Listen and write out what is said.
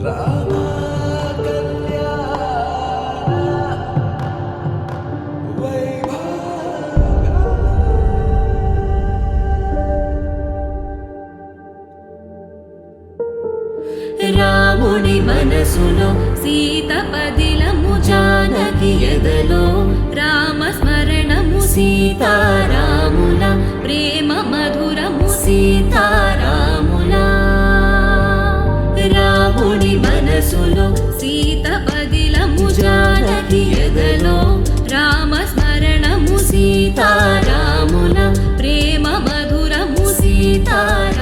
రామ కళ్యాణ వైభాగం. రాముని మనసులో సీత పదిలము, జానకి ఎదలో రామస్మరణము, సీతారాముల ప్రేమ మధురము, సీతారాముల. రాముని మనసులో సీత పదిలము, జానకి ఎదలో రామస్మరణము, సీతారాముల ప్రేమ మధురము, సీతారాముల.